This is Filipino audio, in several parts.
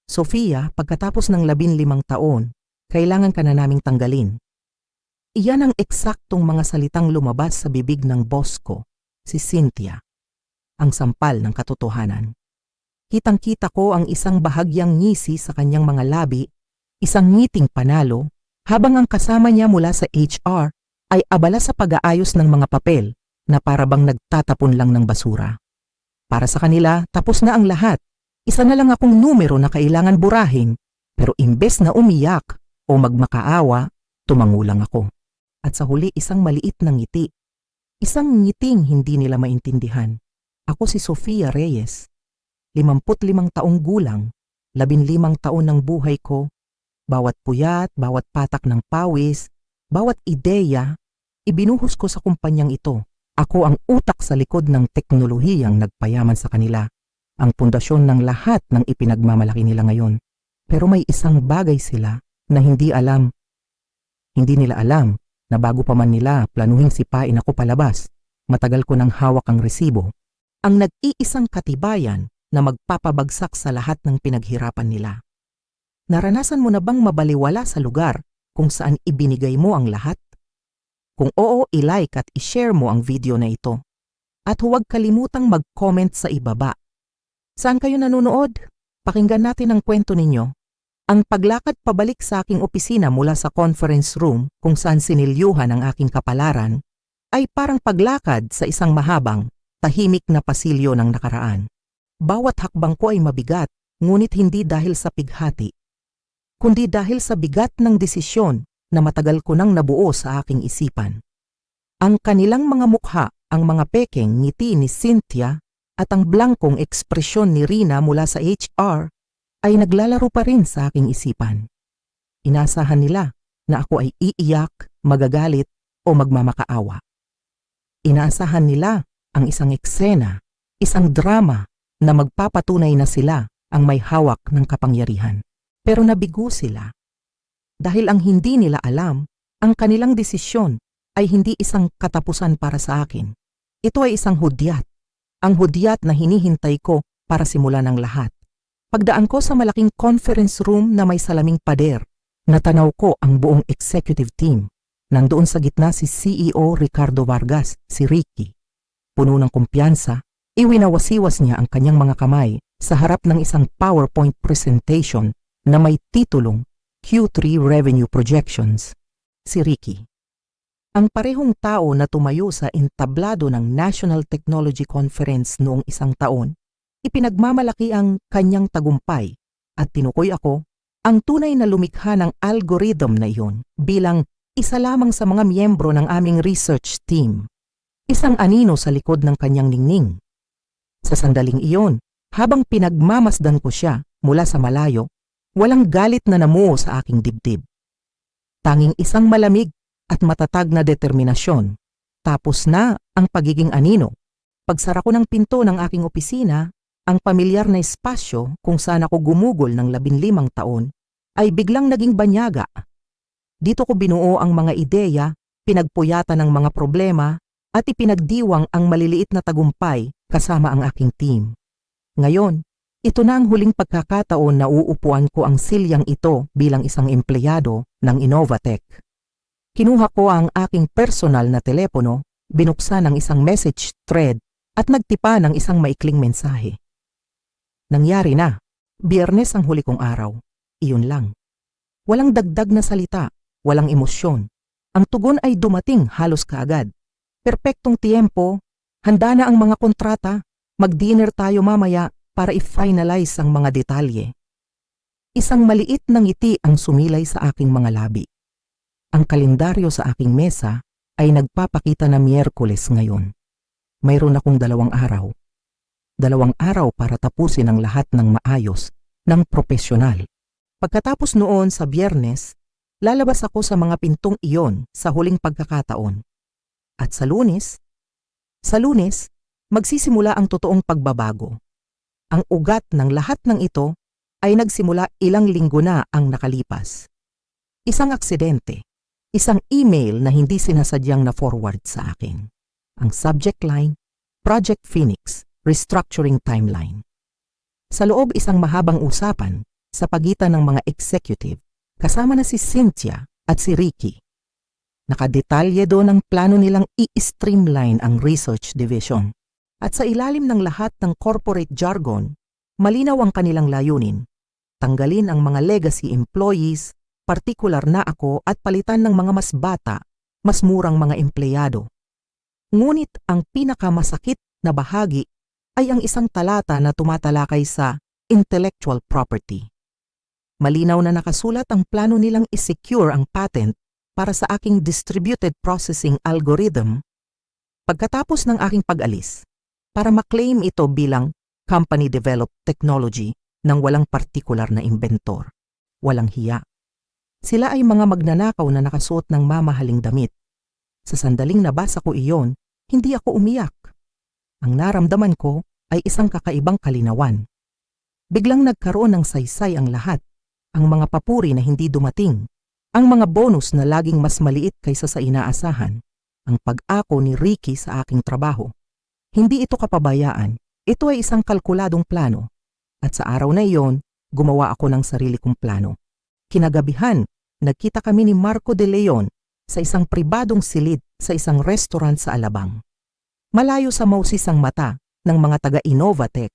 Sofia, pagkatapos ng 15 taon, kailangan ka na naming tanggalin. Iyan ang eksaktong mga salitang lumabas sa bibig ng boss ko, si Cynthia. Ang sampal ng katotohanan. Kitang-kita ko ang isang bahagyang ngisi sa kanyang mga labi, isang ngiting panalo, habang ang kasama niya mula sa HR ay abala sa pag-aayos ng mga papel na parabang nagtatapon lang ng basura. Para sa kanila, tapos na ang lahat. Isa na lang akong numero na kailangan burahin, pero imbes na umiyak o magmakaawa, tumangulang ako. At sa huli, isang maliit na ngiti. Isang ngiting hindi nila maintindihan. Ako si Sofia Reyes. 55 taong gulang, 15 taon ng buhay ko. Bawat puyat, bawat patak ng pawis, bawat ideya, ibinuhos ko sa kumpanyang ito. Ako ang utak sa likod ng teknolohiyang nagpayaman sa kanila. Ang pundasyon ng lahat ng ipinagmamalaki nila ngayon. Pero may isang bagay sila na hindi alam. Hindi nila alam na bago pa man nila planuhing sipain ako palabas, matagal ko nang hawak ang resibo. Ang nag-iisang katibayan na magpapabagsak sa lahat ng pinaghirapan nila. Naranasan mo na bang mabaliwala sa lugar kung saan ibinigay mo ang lahat? Kung oo, i-like at i-share mo ang video na ito. At huwag kalimutang mag-comment sa ibaba. Saan kayo nanonood? Pakinggan natin ang kwento ninyo. Ang paglakad pabalik sa aking opisina mula sa conference room kung saan sinilyuhan ang aking kapalaran ay parang paglakad sa isang mahabang, tahimik na pasilyo ng nakaraan. Bawat hakbang ko ay mabigat, ngunit hindi dahil sa pighati, kundi dahil sa bigat ng desisyon na matagal ko nang nabuo sa aking isipan. Ang kanilang mga mukha, ang mga pekeng ngiti ni Cynthia at ang blangkong ekspresyon ni Rina mula sa HR ay naglalaro pa rin sa aking isipan. Inasahan nila na ako ay iiyak, magagalit o magmamakaawa. Inaasahan nila ang isang eksena, isang drama na magpapatunay na sila ang may hawak ng kapangyarihan. Pero nabigo sila. Dahil ang hindi nila alam, ang kanilang desisyon ay hindi isang katapusan para sa akin. Ito ay isang hudyat. Ang hudyat na hinihintay ko para simulan ang lahat. Pagdaan ko sa malaking conference room na may salaming pader, natanaw ko ang buong executive team. Nandoon sa gitna si CEO Ricardo Vargas, si Ricky. Puno ng kumpiyansa, iwinawasiwas niya ang kanyang mga kamay sa harap ng isang PowerPoint presentation na may titulong Q3 Revenue Projections. Si Ricky. Ang parehong tao na tumayo sa entablado ng National Technology Conference noong isang taon, ipinagmamalaki ang kanyang tagumpay at tinukoy ako ang tunay na lumikha ng algorithm na iyon bilang isa lamang sa mga miyembro ng aming research team. Isang anino sa likod ng kanyang ningning. Sa sandaling iyon, habang pinagmamasdan ko siya mula sa malayo, walang galit na namuo sa aking dibdib. Tanging isang malamig at matatag na determinasyon. Tapos na ang pagiging anino. Pagsara ko ng pinto ng aking opisina, ang pamilyar na espasyo kung saan ako gumugol ng 15 taon ay biglang naging banyaga. Dito ko binuo ang mga ideya, pinagpuyatan ng mga problema at ipinagdiwang ang maliliit na tagumpay kasama ang aking team. Ngayon, ito na ang huling pagkakataon na uupuan ko ang silyang ito bilang isang empleyado ng Innovatech. Kinuha ko ang aking personal na telepono, binuksan ang isang message thread at nagtipa ng isang maikling mensahe. Nangyari na. Biyernes ang huli kong araw. Iyon lang. Walang dagdag na salita, walang emosyon. Ang tugon ay dumating halos kaagad. Perpektong tiempo, handa na ang mga kontrata, mag-dinner tayo mamaya para i-finalize ang mga detalye. Isang maliit na ngiti ang sumilay sa aking mga labi. Ang kalendaryo sa aking mesa ay nagpapakita na Miyerkules ngayon. Mayroon akong 2 araw. 2 araw para tapusin ang lahat ng maayos, ng propesyonal. Pagkatapos noon sa Biyernes, lalabas ako sa mga pintong iyon sa huling pagkakataon. At sa Lunes, magsisimula ang totoong pagbabago. Ang ugat ng lahat ng ito ay nagsimula ilang linggo na ang nakalipas. Isang aksidente, isang email na hindi sinasadyang na-forward sa akin. Ang subject line, Project Phoenix, Restructuring Timeline. Sa loob isang mahabang usapan, sa pagitan ng mga executive, kasama na si Cynthia at si Ricky. Nakadetalye doon ang plano nilang i-streamline ang research division. At sa ilalim ng lahat ng corporate jargon, malinaw ang kanilang layunin. Tanggalin ang mga legacy employees, partikular na ako, at palitan ng mga mas bata, mas murang mga empleyado. Ngunit ang pinakamasakit na bahagi ay ang isang talata na tumatalakay sa intellectual property. Malinaw na nakasulat ang plano nilang i-secure ang patent para sa aking distributed processing algorithm pagkatapos ng aking pag-alis, para maklaim ito bilang company-developed technology ng walang partikular na inventor. Walang hiya. Sila ay mga magnanakaw na nakasuot ng mamahaling damit. Sa sandaling nabasa ko iyon, hindi ako umiyak. Ang naramdaman ko ay isang kakaibang kalinawan. Biglang nagkaroon ng saysay ang lahat. Ang mga papuri na hindi dumating. Ang mga bonus na laging mas maliit kaysa sa inaasahan. Ang pag-ako ni Ricky sa aking trabaho. Hindi ito kapabayaan. Ito ay isang kalkuladong plano. At sa araw na iyon, gumawa ako ng sarili kong plano. Kinagabihan, nagkita kami ni Marco De Leon sa isang pribadong silid sa isang restaurant sa Alabang. Malayo sa mausisang mata ng mga taga-Innovatech.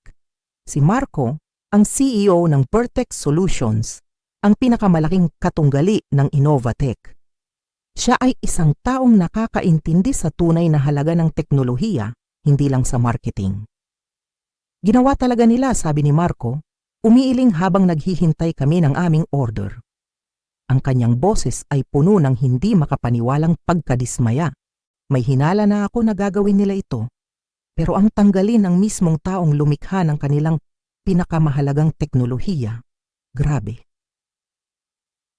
Si Marco, ang CEO ng Vertex Solutions, ang pinakamalaking katunggali ng Innovatech. Siya ay isang taong nakakaintindi sa tunay na halaga ng teknolohiya, hindi lang sa marketing. Ginawa talaga nila, sabi ni Marco, umiiling habang naghihintay kami ng aming order. Ang kanyang boses ay puno ng hindi makapaniwalang pagkadismaya. May hinala na ako na gagawin nila ito. Pero ang tanggalin ng mismong taong lumikha ng kanilang pinakamahalagang teknolohiya, grabe.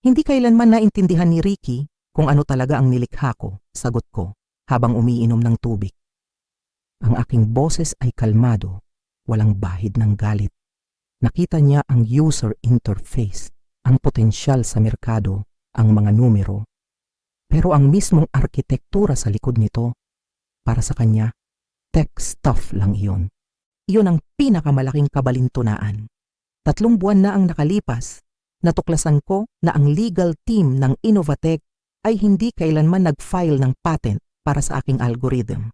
Hindi kailanman naintindihan ni Ricky kung ano talaga ang nilikha ko, sagot ko, habang umiinom ng tubig. Ang aking boses ay kalmado, walang bahid ng galit. Nakita niya ang user interface, ang potensyal sa merkado, ang mga numero. Pero ang mismong arkitektura sa likod nito, para sa kanya, tech stuff lang iyon. Iyon ang pinakamalaking kabalintunaan. 3 buwan na ang nakalipas, natuklasan ko na ang legal team ng Innovatech ay hindi kailanman nag-file ng patent para sa aking algorithm.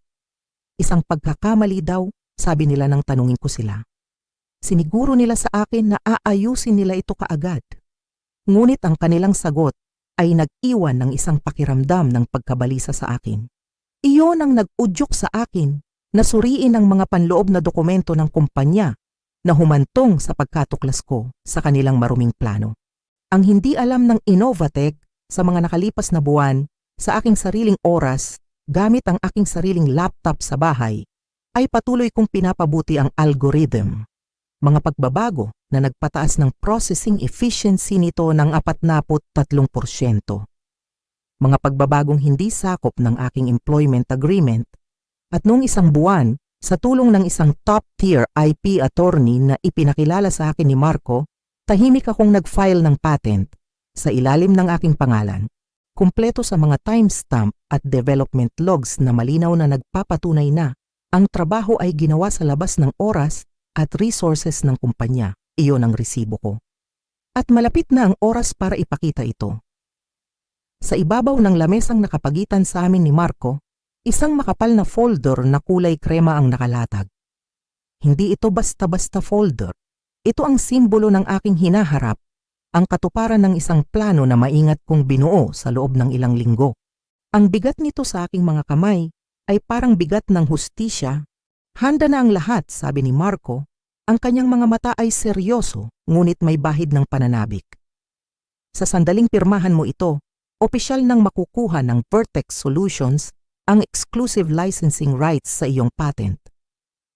Isang pagkakamali daw, sabi nila nang tanungin ko sila. Siniguro nila sa akin na aayusin nila ito kaagad. Ngunit ang kanilang sagot ay nag-iwan ng isang pakiramdam ng pagkabalisa sa akin. Iyon ang nag-udyok sa akin na suriin ang mga panloob na dokumento ng kumpanya na humantong sa pagkatuklas ko sa kanilang maruming plano. Ang hindi alam ng Innovatech sa mga nakalipas na buwan, sa aking sariling oras, gamit ang aking sariling laptop sa bahay, ay patuloy kong pinapabuti ang algorithm. Mga pagbabago na nagpataas ng processing efficiency nito ng 43%. Mga pagbabagong hindi sakop ng aking employment agreement at noong 1 buwan, sa tulong ng isang top-tier IP attorney na ipinakilala sa akin ni Marco, tahimik akong nag-file ng patent sa ilalim ng aking pangalan, kumpleto sa mga timestamp at development logs na malinaw na nagpapatunay na ang trabaho ay ginawa sa labas ng oras at resources ng kumpanya. Iyon ang resibo ko. At malapit na ang oras para ipakita ito. Sa ibabaw ng lamesang nakapagitan sa amin ni Marco, isang makapal na folder na kulay krema ang nakalatag. Hindi ito basta-basta folder. Ito ang simbolo ng aking hinaharap, ang katuparan ng isang plano na maingat kong binuo sa loob ng ilang linggo. Ang bigat nito sa aking mga kamay ay parang bigat ng hustisya. Handa na ang lahat, sabi ni Marco. Ang kanyang mga mata ay seryoso, ngunit may bahid ng pananabik. Sa sandaling pirmahan mo ito, opisyal nang makukuha ng Vertex Solutions ang exclusive licensing rights sa iyong patent.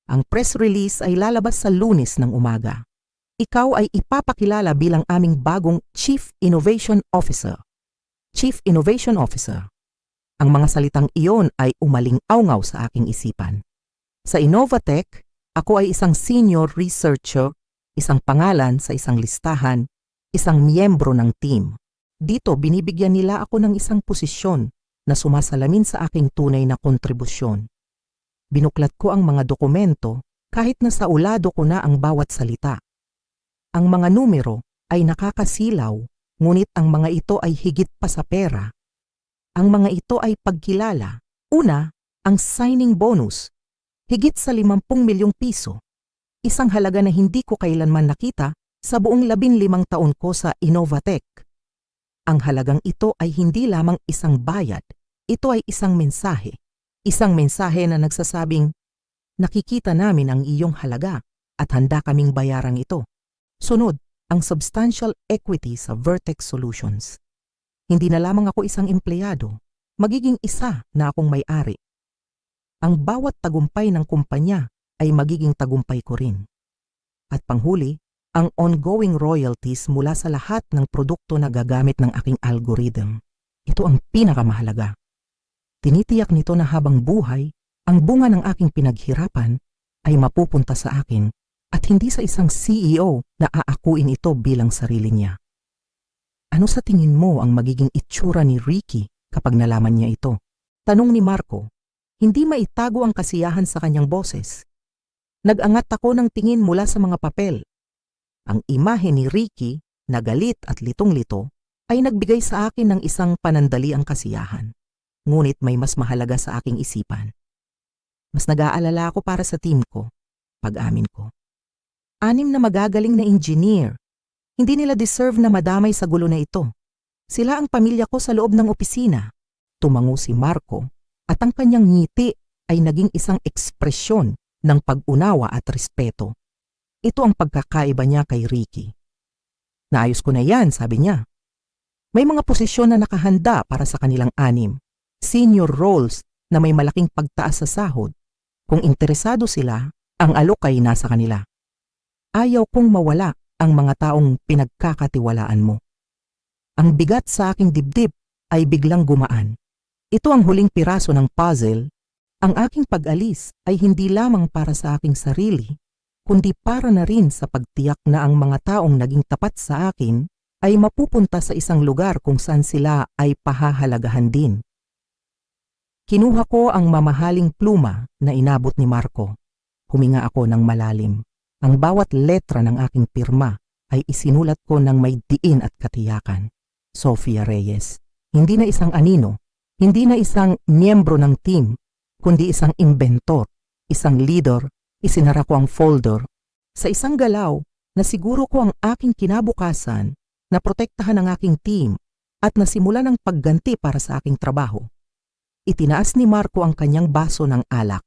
Ang press release ay lalabas sa Lunes ng umaga. Ikaw ay ipapakilala bilang aming bagong Chief Innovation Officer. Chief Innovation Officer. Ang mga salitang iyon ay umaling-awngaw sa aking isipan. Sa Innovatech, ako ay isang senior researcher, isang pangalan sa isang listahan, isang miyembro ng team. Dito binibigyan nila ako ng isang posisyon na sumasalamin sa aking tunay na kontribusyon. Binuklat ko ang mga dokumento kahit na sa ulado ko na ang bawat salita. Ang mga numero, ay nakakasilaw, ngunit ang mga ito ay higit pa sa pera. Ang mga ito ay pagkilala. Una, ang signing bonus. Higit sa 50 milyong piso. Isang halaga na hindi ko kailanman nakita sa buong 15 taon ko sa Innovatech. Ang halagang ito ay hindi lamang isang bayad. Ito ay isang mensahe. Isang mensahe na nagsasabing, nakikita namin ang iyong halaga at handa kaming bayarang ito. Sunod, ang substantial equity sa Vertex Solutions. Hindi na lamang ako isang empleyado, magiging isa na akong may-ari. Ang bawat tagumpay ng kumpanya ay magiging tagumpay ko rin. At panghuli, ang ongoing royalties mula sa lahat ng produkto na gagamit ng aking algorithm. Ito ang pinakamahalaga. Tinitiyak nito na habang buhay, ang bunga ng aking pinaghirapan ay mapupunta sa akin at hindi sa isang CEO na aakuin ito bilang sarili niya. Ano sa tingin mo ang magiging itsura ni Ricky kapag nalaman niya ito? Tanong ni Marco. Hindi maitago ang kasiyahan sa kanyang boses. Nag-angat ako ng tingin mula sa mga papel. Ang imahe ni Ricky, na galit at litong-lito, ay nagbigay sa akin ng isang panandaliang kasiyahan. Ngunit may mas mahalaga sa aking isipan. Mas nag-aalala ako para sa team ko, pag-amin ko. 6 na magagaling na engineer. Hindi nila deserve na madamay sa gulo na ito. Sila ang pamilya ko sa loob ng opisina. Tumango si Marco at ang kanyang ngiti ay naging isang ekspresyon ng pag-unawa at respeto. Ito ang pagkakaiba niya kay Ricky. Naayos ko na yan, sabi niya. May mga posisyon na nakahanda para sa kanilang 6. Senior roles na may malaking pagtaas sa sahod. Kung interesado sila, ang alok ay nasa kanila. Ayaw kong mawala ang mga taong pinagkakatiwalaan mo. Ang bigat sa aking dibdib ay biglang gumaan. Ito ang huling piraso ng puzzle. Ang aking pag-alis ay hindi lamang para sa aking sarili, kundi para na rin sa pagtiyak na ang mga taong naging tapat sa akin ay mapupunta sa isang lugar kung saan sila ay pahahalagahan din. Kinuha ko ang mamahaling pluma na inabot ni Marco. Huminga ako ng malalim. Ang bawat letra ng aking pirma ay isinulat ko ng may diin at katiyakan. Sofia Reyes. Hindi na isang anino, hindi na isang miyembro ng team, kundi isang inventor, isang leader. Isinara ko ang folder. Sa isang galaw, nasiguro ko ang aking kinabukasan na protektahan ang aking team at nasimulan ng pagganti para sa aking trabaho. Itinaas ni Marco ang kanyang baso ng alak.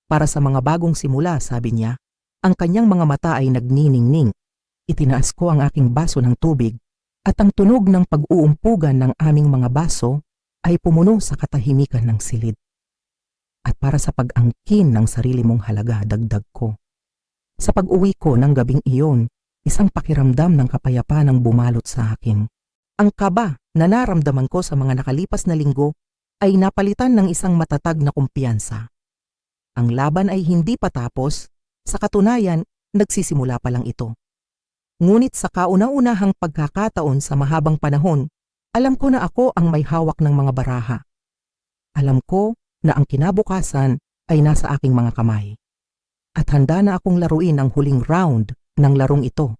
Para sa mga bagong simula, sabi niya, ang kanyang mga mata ay nagniningning. Itinaas ko ang aking baso ng tubig at ang tunog ng pag-uumpugan ng aming mga baso ay pumuno sa katahimikan ng silid. At para sa pag-angkin ng sarili mong halaga, dagdag ko. Sa pag-uwi ko ng gabing iyon, isang pakiramdam ng kapayapaan ang bumalot sa akin. Ang kaba na naramdaman ko sa mga nakalipas na linggo ay napalitan ng isang matatag na kumpiyansa. Ang laban ay hindi pa tapos, sa katunayan, nagsisimula pa lang ito. Ngunit sa kauna-unahang pagkakataon sa mahabang panahon, alam ko na ako ang may hawak ng mga baraha. Alam ko na ang kinabukasan ay nasa aking mga kamay. At handa na akong laruin ang huling round ng larong ito.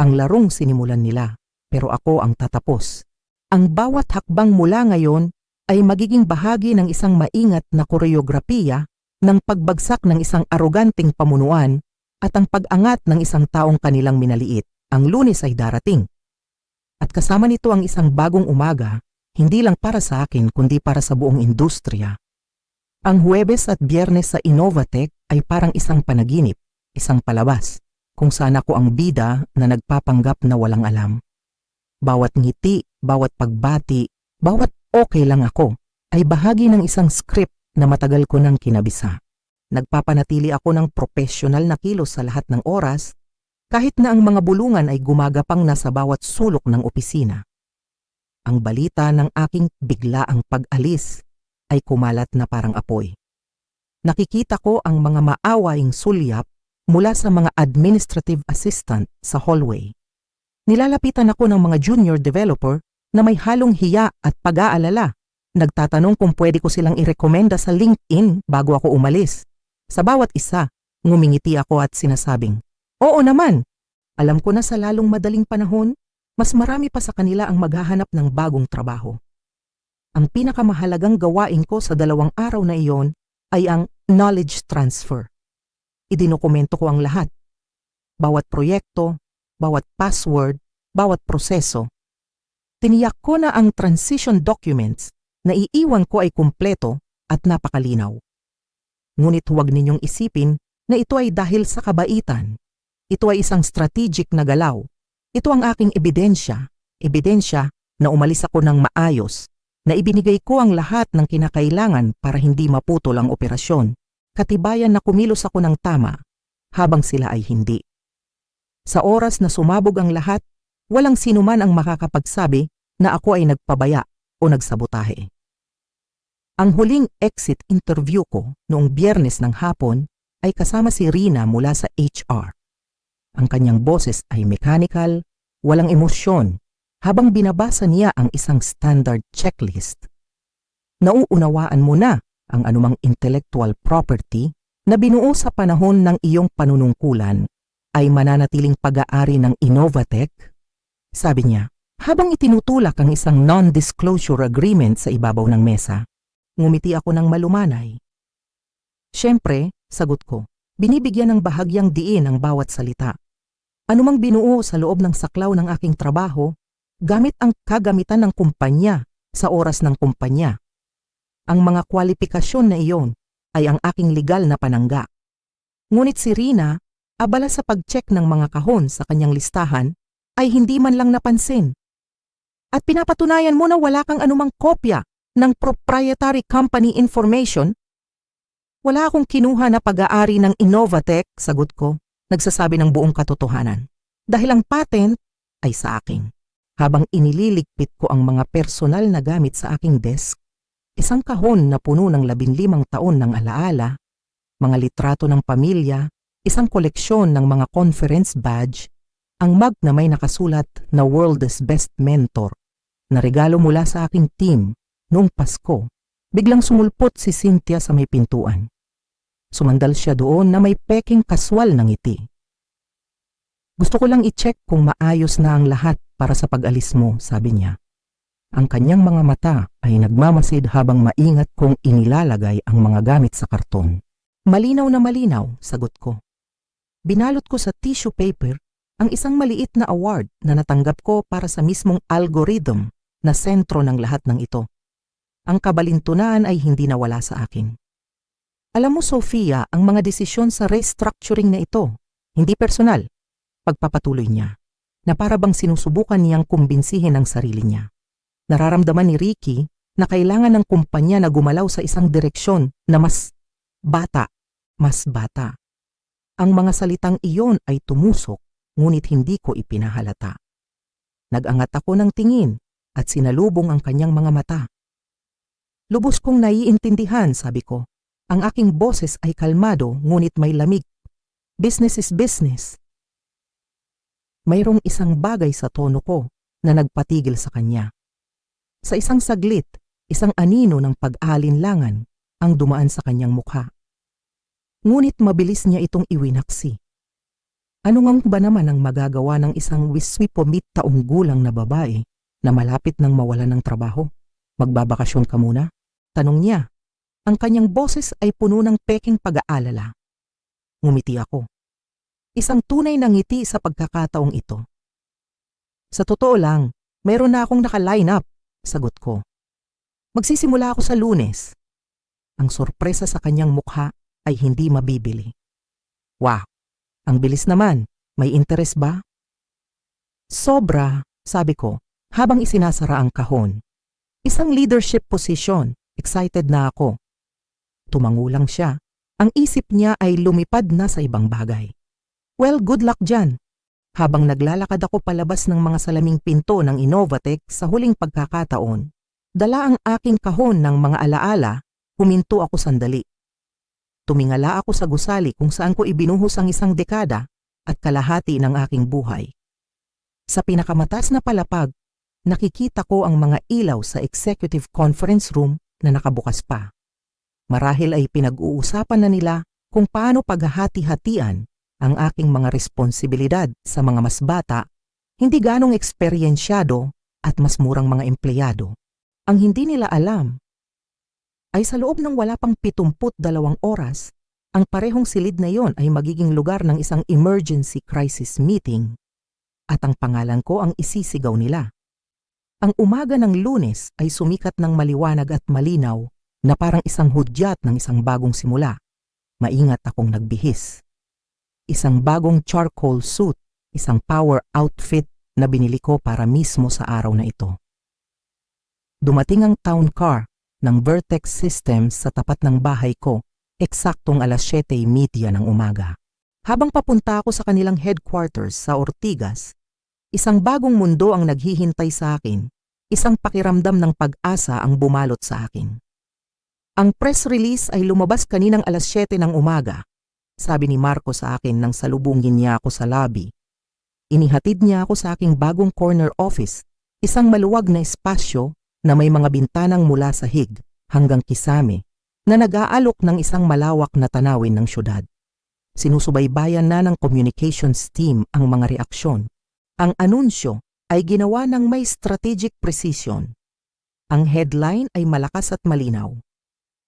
Ang larong sinimulan nila, pero ako ang tatapos. Ang bawat hakbang mula ngayon ay magiging bahagi ng isang maingat na koreografiya ng pagbagsak ng isang aroganting pamunuan at ang pag-angat ng isang taong kanilang minaliit. Ang Lunes ay darating. At kasama nito ang isang bagong umaga, hindi lang para sa akin kundi para sa buong industriya. Ang Huwebes at Biyernes sa Innovatech ay parang isang panaginip, isang palabas, kung saan ako ang bida na nagpapanggap na walang alam. Bawat ngiti, bawat pagbati, bawat okay lang ako, ay bahagi ng isang script na matagal ko nang kinabisa. Nagpapanatili ako ng professional na kilos sa lahat ng oras, kahit na ang mga bulungan ay gumagapang na sa bawat sulok ng opisina. Ang balita ng aking biglaang pag-alis ay kumalat na parang apoy. Nakikita ko ang mga maawaing sulyap mula sa mga administrative assistant sa hallway. Nilalapitan ako ng mga junior developer na may halong hiya at pag-aalala. Nagtatanong kung pwede ko silang irekomenda sa LinkedIn bago ako umalis. Sa bawat isa, ngumingiti ako at sinasabing, "Oo naman." Alam ko na sa lalong madaling panahon, mas marami pa sa kanila ang maghahanap ng bagong trabaho. Ang pinakamahalagang gawain ko sa 2 araw na iyon ay ang knowledge transfer. Idinokumento ko ang lahat. Bawat proyekto, bawat password, bawat proseso. Tiniyak ko na ang transition documents na iiwan ko ay kumpleto at napakalinaw. Ngunit huwag ninyong isipin na ito ay dahil sa kabaitan. Ito ay isang strategic na galaw. Ito ang aking ebidensya na umalis ako ng maayos, na ibinigay ko ang lahat ng kinakailangan para hindi maputol ang operasyon, katibayan na kumilos ako ng tama, habang sila ay hindi. Sa oras na sumabog ang lahat, walang sinuman ang makakapagsabi na ako ay nagpabaya o nagsabotahe. Ang huling exit interview ko noong Biyernes ng hapon ay kasama si Rina mula sa HR. Ang kanyang boses ay mechanical, walang emosyon, habang binabasa niya ang isang standard checklist. Nauunawaan mo na ang anumang intellectual property na binuo sa panahon ng iyong panunungkulan ay mananatiling pag-aari ng Innovatec? Sabi niya, habang itinutulak ang isang non-disclosure agreement sa ibabaw ng mesa. Ngumiti ako ng malumanay. Siyempre, sagot ko, binibigyan ng bahagyang diin ang bawat salita. Anumang binuo sa loob ng saklaw ng aking trabaho, gamit ang kagamitan ng kumpanya sa oras ng kumpanya. Ang mga kwalifikasyon na iyon ay ang aking legal na panangga. Ngunit si Rina, abala sa pag-check ng mga kahon sa kanyang listahan, ay hindi man lang napansin. At pinapatunayan mo na wala kang anumang kopya ng proprietary company information? Wala akong kinuha na pag-aari ng Innovatec, sagot ko, nagsasabi ng buong katotohanan. Dahil ang patent ay sa akin. Habang inililigpit ko ang mga personal na gamit sa aking desk, isang kahon na puno ng 15 taon ng alaala, mga litrato ng pamilya, isang koleksyon ng mga conference badge, ang mug na may nakasulat na World's Best Mentor, na regalo mula sa aking team noong Pasko. Biglang sumulpot si Cynthia sa may pintuan. Sumandal siya doon na may peking kaswal ng ngiti. Gusto ko lang i-check kung maayos na ang lahat para sa pag-alis mo, sabi niya. Ang kanyang mga mata ay nagmamasid habang maingat kong inilalagay ang mga gamit sa karton. Malinaw na malinaw, sagot ko. Binalot ko sa tissue paper ang isang maliit na award na natanggap ko para sa mismong algorithm na sentro ng lahat ng ito. Ang kabalintunaan ay hindi nawala sa akin. Alam mo, Sofia, ang mga desisyon sa restructuring na ito, hindi personal, pagpapatuloy niya, na para bang sinusubukan niyang kumbinsihin ang sarili niya. Nararamdaman ni Ricky na kailangan ng kumpanya na gumalaw sa isang direksyon na mas bata. Ang mga salitang iyon ay tumusok, ngunit hindi ko ipinahalata. Nag-angat ako ng tingin at sinalubong ang kanyang mga mata. Lubos kong naiintindihan, sabi ko. Ang aking boses ay kalmado ngunit may lamig. Business is business. Mayroong isang bagay sa tono ko na nagpatigil sa kanya. Sa isang saglit, isang anino ng pag-alinlangan ang dumaan sa kanyang mukha. Ngunit mabilis niya itong iwinaksi. Ano nga ba naman ang magagawa ng isang wiswipomit taong gulang na babae na malapit nang mawalan ng trabaho? Magbabakasyon ka muna? Tanong niya. Ang kanyang boses ay puno ng peking pag-aalala. Ngumiti ako. Isang tunay na ngiti sa pagkakataong ito. Sa totoo lang, meron na akong naka-line up, sagot ko. Magsisimula ako sa Lunes. Ang sorpresa sa kanyang mukha ay hindi mabibili. Wow, ang bilis naman. May interes ba? Sobra, sabi ko, habang isinasara ang kahon. Isang leadership position, excited na ako. Tumangulang siya. Ang isip niya ay lumipad na sa ibang bagay. Well, good luck dyan. Habang naglalakad ako palabas ng mga salaming pinto ng Innovatec sa huling pagkakataon, dala ang aking kahon ng mga alaala, huminto ako sandali. Tumingala ako sa gusali kung saan ko ibinuhos ang isang dekada at kalahati ng aking buhay. Sa pinakamatas na palapag, nakikita ko ang mga ilaw sa executive conference room na nakabukas pa. Marahil ay pinag-uusapan na nila kung paano paghahati-hatian Ang aking mga responsibilidad sa mga mas bata, hindi ganong eksperyensyado at mas murang mga empleyado. Ang hindi nila alam ay sa loob ng wala pang 72 oras, ang parehong silid na yon ay magiging lugar ng isang emergency crisis meeting at ang pangalan ko ang isisigaw nila. Ang umaga ng Lunes ay sumikat ng maliwanag at malinaw na parang isang hudyat ng isang bagong simula. Maingat akong nagbihis. Isang bagong charcoal suit, isang power outfit na binili ko para mismo sa araw na ito. Dumating ang town car ng Vertex Systems sa tapat ng bahay ko, eksaktong 7:30 ng umaga. Habang papunta ako sa kanilang headquarters sa Ortigas, isang bagong mundo ang naghihintay sa akin, isang pakiramdam ng pag-asa ang bumalot sa akin. Ang press release ay lumabas kaninang 7:00 ng umaga. Sabi ni Marco sa akin nang salubungin niya ako sa lobby. Inihatid niya ako sa aking bagong corner office, isang maluwag na espasyo na may mga bintanang mula sa hig hanggang kisame na nag-aalok ng isang malawak na tanawin ng syudad. Sinusubaybayan na ng communications team ang mga reaksyon. Ang anunsyo ay ginawa ng may strategic precision. Ang headline ay malakas at malinaw.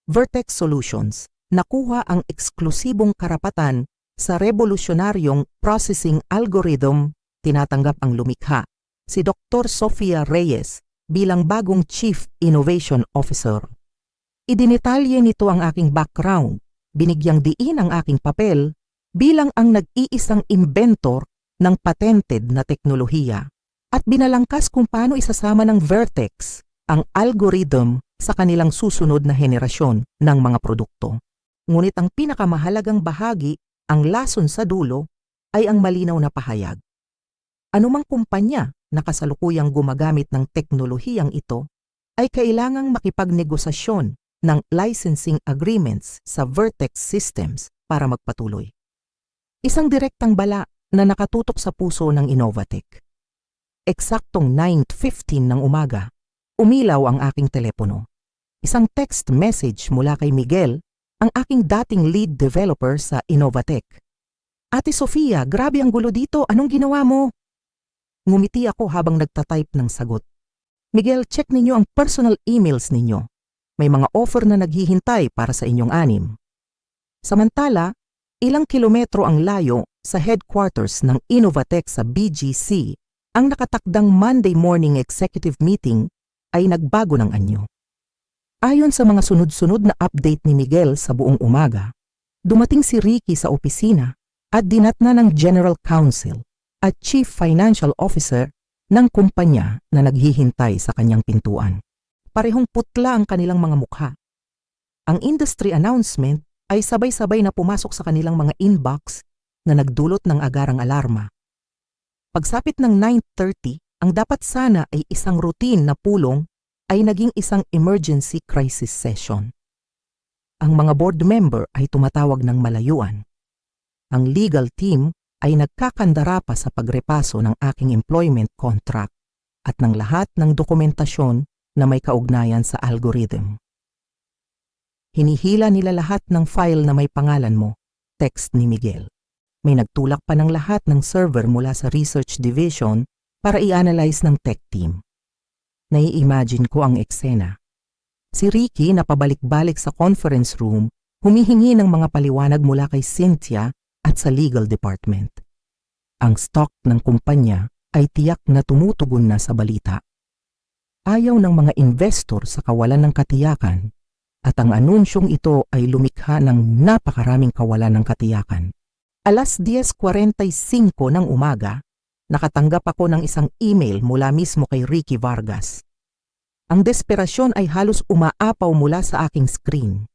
Vertex Solutions, nakuha ang eksklusibong karapatan sa revolusyonaryong processing algorithm, tinatanggap ang lumikha, si Dr. Sofia Reyes bilang bagong Chief Innovation Officer. Idinetalye nito ang aking background, binigyang diin ang aking papel bilang ang nag-iisang inventor ng patented na teknolohiya at binalangkas kung paano isasama ng Vertex ang algorithm sa kanilang susunod na henerasyon ng mga produkto. Ngunit ang pinakamahalagang bahagi, ang lason sa dulo, ay ang malinaw na pahayag. Anumang kumpanya na kasalukuyang gumagamit ng teknolohiyang ito ay kailangang makipagnegosasyon ng licensing agreements sa Vertex Systems para magpatuloy. Isang direktang bala na nakatutok sa puso ng Innovatec. Eksaktong 9:15 ng umaga, umilaw ang aking telepono. Isang text message mula kay Miguel, ang aking dating lead developer sa Innovatec. Ate Sofia, grabe ang gulo dito. Anong ginawa mo? Ngumiti ako habang nagtatype ng sagot. Miguel, check ninyo ang personal emails ninyo. May mga offer na naghihintay para sa inyong 6. Samantala, ilang kilometro ang layo sa headquarters ng Innovatec sa BGC, ang nakatakdang Monday morning executive meeting ay nagbago ng anyo. Ayon sa mga sunod-sunod na update ni Miguel sa buong umaga, dumating si Ricky sa opisina at dinatna ng General Counsel at Chief Financial Officer ng kumpanya na naghihintay sa kanyang pintuan. Parehong putla ang kanilang mga mukha. Ang industry announcement ay sabay-sabay na pumasok sa kanilang mga inbox na nagdulot ng agarang alarma. Pagsapit ng 9:30, ang dapat sana ay isang routine na pulong ay naging isang emergency crisis session. Ang mga board member ay tumatawag ng malayuan. Ang legal team ay nagkakandara pa sa pagrepaso ng aking employment contract at ng lahat ng dokumentasyon na may kaugnayan sa algorithm. Hinihila nila lahat ng file na may pangalan mo, text ni Miguel. May nagtulak pa ng lahat ng server mula sa research division para i-analyze ng tech team. Nai-imagine ko ang eksena. Si Ricky na pabalik-balik sa conference room, humihingi ng mga paliwanag mula kay Cynthia at sa legal department. Ang stock ng kumpanya ay tiyak na tumutugon na sa balita. Ayaw ng mga investor sa kawalan ng katiyakan at ang anunsyong ito ay lumikha ng napakaraming kawalan ng katiyakan. 10:45 ng umaga, nakatanggap ako ng isang email mula mismo kay Ricky Vargas. Ang desperasyon ay halos umaapaw mula sa aking screen.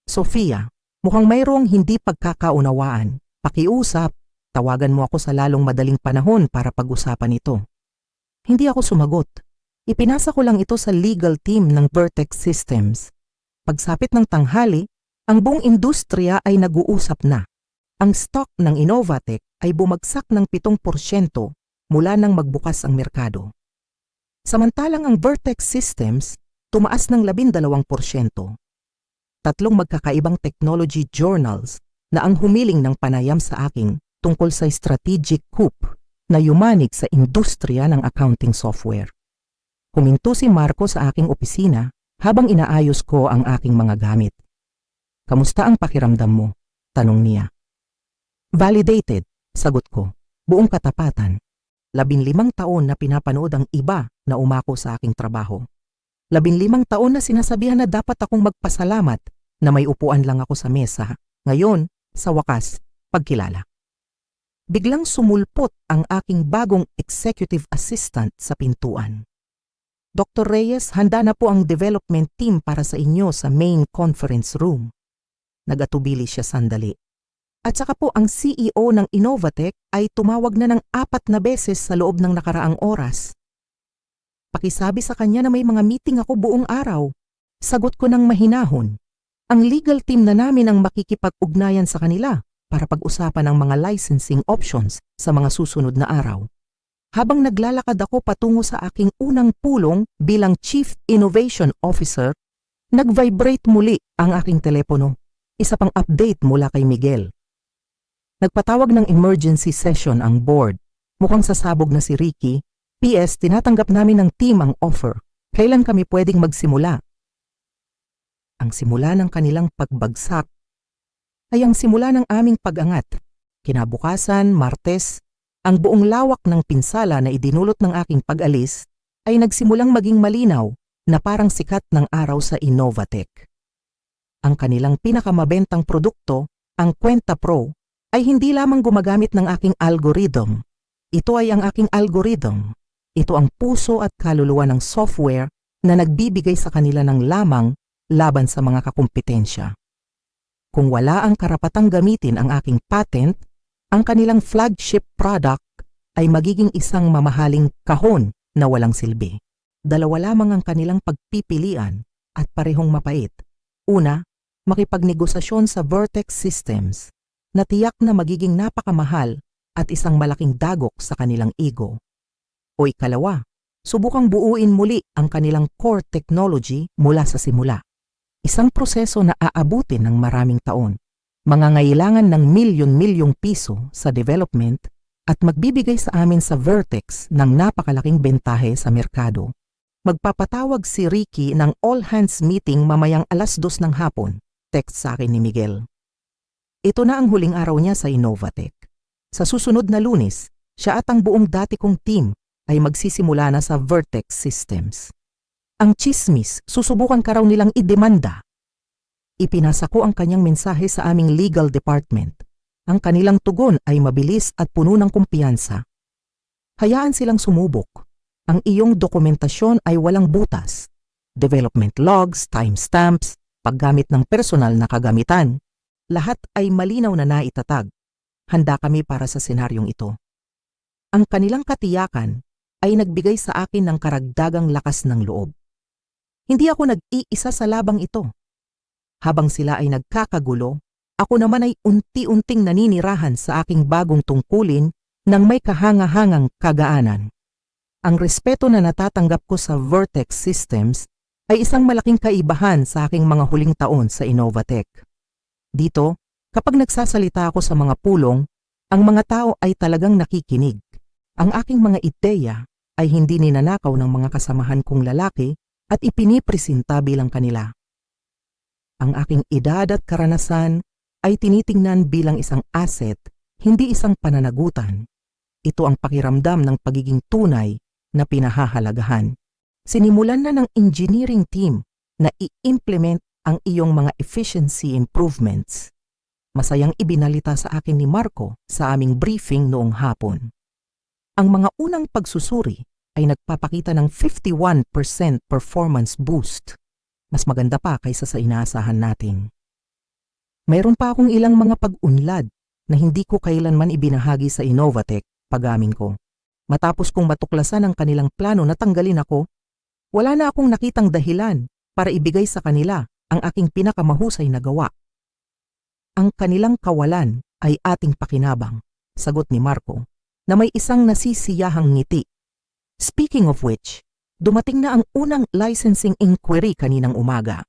Sofia, mukhang mayroong hindi pagkakaunawaan. Pakiusap, tawagan mo ako sa lalong madaling panahon para pag-usapan ito. Hindi ako sumagot. Ipinasa ko lang ito sa legal team ng Vertex Systems. Pagsapit ng tanghali, ang buong industriya ay nag-uusap na. Ang stock ng Innovatec ay bumagsak ng 7% mula nang magbukas ang merkado. Samantalang ang Vertex Systems tumaas ng 12%. 3 magkakaibang technology journals na ang humiling ng panayam sa akin tungkol sa strategic coup na yumanig sa industriya ng accounting software. Huminto si Marco sa aking opisina habang inaayos ko ang aking mga gamit. "Kamusta ang pakiramdam mo?" tanong niya. "Validated," sagot ko, buong katapatan. 15 taon na pinapanood ang iba na umako sa aking trabaho. 15 taon na sinasabihan na dapat akong magpasalamat na may upuan lang ako sa mesa. Ngayon, sa wakas, pagkilala. Biglang sumulpot ang aking bagong executive assistant sa pintuan. "Dr. Reyes, handa na po ang development team para sa inyo sa main conference room." Nagatubili siya sandali. At saka po ang CEO ng Innovatech ay tumawag na ng 4 na beses sa loob ng nakaraang oras. Pakisabi sa kanya na may mga meeting ako buong araw. Sagot ko ng mahinahon. Ang legal team na namin ang makikipag-ugnayan sa kanila para pag-usapan ang mga licensing options sa mga susunod na araw. Habang naglalakad ako patungo sa aking unang pulong bilang Chief Innovation Officer, nag-vibrate muli ang aking telepono. Isa pang update mula kay Miguel. Nagpatawag ng emergency session ang board. Mukhang sasabog na si Ricky. PS, tinatanggap namin ng team ang offer. Kailan kami pwedeng magsimula? Ang simula ng kanilang pagbagsak ay ang simula ng aming pag-angat. Kinabukasan, Martes, ang buong lawak ng pinsala na idinulot ng aking pag-alis ay nagsimulang maging malinaw na parang sikat ng araw sa Innovatech. Ang kanilang pinakamabentang produkto, ang Kwenta Pro, ay hindi lamang gumagamit ng aking algorithm. Ito ay ang aking algorithm. Ito ang puso at kaluluwa ng software na nagbibigay sa kanila ng lamang laban sa mga kakumpetensya. Kung wala ang karapatang gamitin ang aking patent, ang kanilang flagship product ay magiging isang mamahaling kahon na walang silbi. 2 lamang ang kanilang pagpipilian at parehong mapait. Una, makipagnegosasyon sa Vertex Systems na tiyak na magiging napakamahal at isang malaking dagok sa kanilang ego. O ikalawa, subukang buuin muli ang kanilang core technology mula sa simula. Isang proseso na aabutin ng maraming taon, mangangailangan ng milyon-milyong piso sa development at magbibigay sa amin sa Vertex ng napakalaking bentahe sa merkado. Magpapatawag si Ricky ng all-hands meeting mamayang 2:00 ng hapon, text sa akin ni Miguel. Ito na ang huling araw niya sa Innovatech. Sa susunod na Lunes, siya at ang buong dati kong team ay magsisimula na sa Vertex Systems. Ang chismis, susubukan ka raw nilang idemanda. Ipinasa ko ang kanyang mensahe sa aming legal department. Ang kanilang tugon ay mabilis at puno ng kumpiyansa. Hayaan silang sumubok. Ang iyong dokumentasyon ay walang butas. Development logs, timestamps, paggamit ng personal na kagamitan. Lahat ay malinaw na naitatag. Handa kami para sa senaryong ito. Ang kanilang katiyakan ay nagbigay sa akin ng karagdagang lakas ng loob. Hindi ako nag-iisa sa labang ito. Habang sila ay nagkakagulo, ako naman ay unti-unting naninirahan sa aking bagong tungkulin ng may kahanga-hangang kagaanan. Ang respeto na natatanggap ko sa Vertex Systems ay isang malaking kaibahan sa aking mga huling taon sa Innovatech. Dito, kapag nagsasalita ako sa mga pulong, ang mga tao ay talagang nakikinig. Ang aking mga ideya ay hindi ninanakaw ng mga kasamahan kong lalaki at ipinipresenta bilang kanila. Ang aking edad at karanasan ay tinitingnan bilang isang asset, hindi isang pananagutan. Ito ang pakiramdam ng pagiging tunay na pinahahalagahan. Sinimulan na ng engineering team na i-implement ang iyong mga efficiency improvements. Masayang ibinalita sa akin ni Marco sa aming briefing noong hapon. Ang mga unang pagsusuri ay nagpapakita ng 51% performance boost. Mas maganda pa kaysa sa inaasahan natin. Mayroon pa akong ilang mga pag-unlad na hindi ko kailanman ibinahagi sa Innovatech pag-amin ko. Matapos kong matuklasan ang kanilang plano na tanggalin ako, wala na akong nakitang dahilan para ibigay sa kanila ang aking pinakamahusay na gawa. Ang kanilang kawalan ay ating pakinabang, sagot ni Marco, na may isang nasisiyahang ngiti. Speaking of which, dumating na ang unang licensing inquiry kaninang umaga.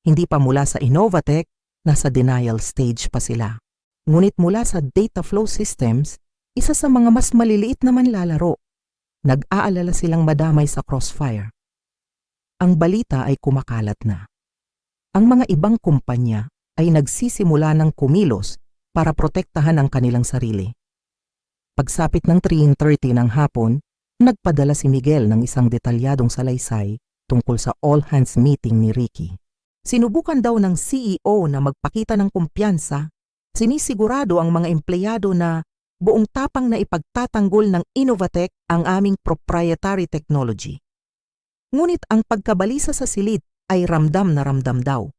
Hindi pa mula sa Innovatech, nasa denial stage pa sila. Ngunit mula sa data flow systems, isa sa mga mas maliliit na manlalaro, nag-aalala silang madamay sa crossfire. Ang balita ay kumakalat na. Ang mga ibang kumpanya ay nagsisimula ng kumilos para protektahan ang kanilang sarili. Pagsapit ng 3:30 ng hapon, nagpadala si Miguel ng isang detalyadong salaysay tungkol sa all-hands meeting ni Ricky. Sinubukan daw ng CEO na magpakita ng kumpiyansa, sinisigurado ang mga empleyado na buong tapang na ipagtatanggol ng Innovatec ang aming proprietary technology. Ngunit ang pagkabalisa sa silid ay ramdam na ramdam daw.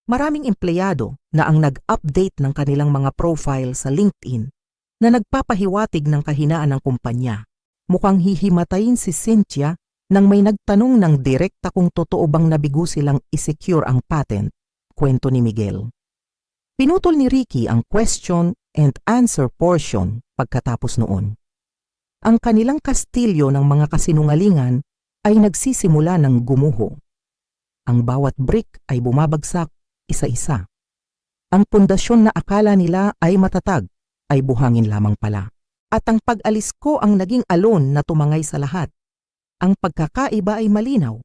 Maraming empleyado na ang nag-update ng kanilang mga profile sa LinkedIn na nagpapahiwatig ng kahinaan ng kumpanya. Mukhang hihimatayin si Cynthia nang may nagtanong ng direkta kung totoo bang nabigo silang isecure ang patent, kwento ni Miguel. Pinutol ni Ricky ang question and answer portion pagkatapos noon. Ang kanilang kastilyo ng mga kasinungalingan ay nagsisimula ng gumuho. Ang bawat brick ay bumabagsak isa-isa. Ang pundasyon na akala nila ay matatag ay buhangin lamang pala. At ang pag-alis ko ang naging alon na tumangay sa lahat. Ang pagkakaiba ay malinaw.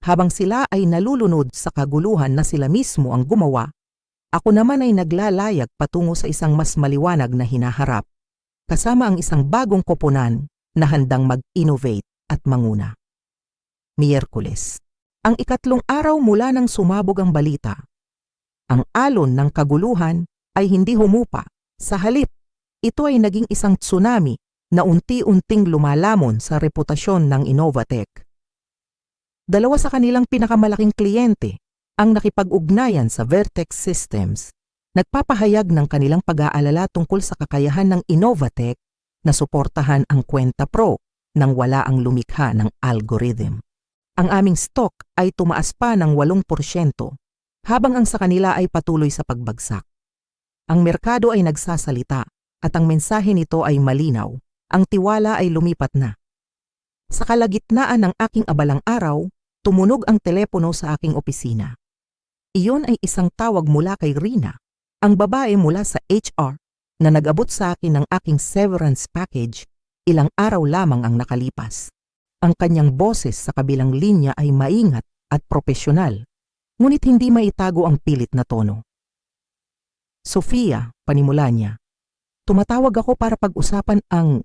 Habang sila ay nalulunod sa kaguluhan na sila mismo ang gumawa, ako naman ay naglalayag patungo sa isang mas maliwanag na hinaharap, kasama ang isang bagong koponan na handang mag-innovate at manguna. Miyerkules. Ang ikatlong araw mula nang sumabog ang balita. Ang alon ng kaguluhan ay hindi humupa. Sa halip, ito ay naging isang tsunami na unti-unting lumalamon sa reputasyon ng Innovatec. Dalawa sa kanilang pinakamalaking kliyente ang nakipag-ugnayan sa Vertex Systems, nagpapahayag ng kanilang pag-aalala tungkol sa kakayahan ng Innovatec na suportahan ang Kwenta Pro nang wala ang lumikha ng algorithm. Ang aming stock ay tumaas pa ng 8%, habang ang sa kanila ay patuloy sa pagbagsak. Ang merkado ay nagsasalita at ang mensahe nito ay malinaw. Ang tiwala ay lumipat na. Sa kalagitnaan ng aking abalang araw, tumunog ang telepono sa aking opisina. Iyon ay isang tawag mula kay Rina, ang babae mula sa HR na nag-abot sa akin ng aking severance package ilang araw lamang ang nakalipas. Ang kanyang boses sa kabilang linya ay maingat at propesyonal, ngunit hindi maitago ang pilit na tono. Sofia, panimula niya, tumatawag ako para pag-usapan ang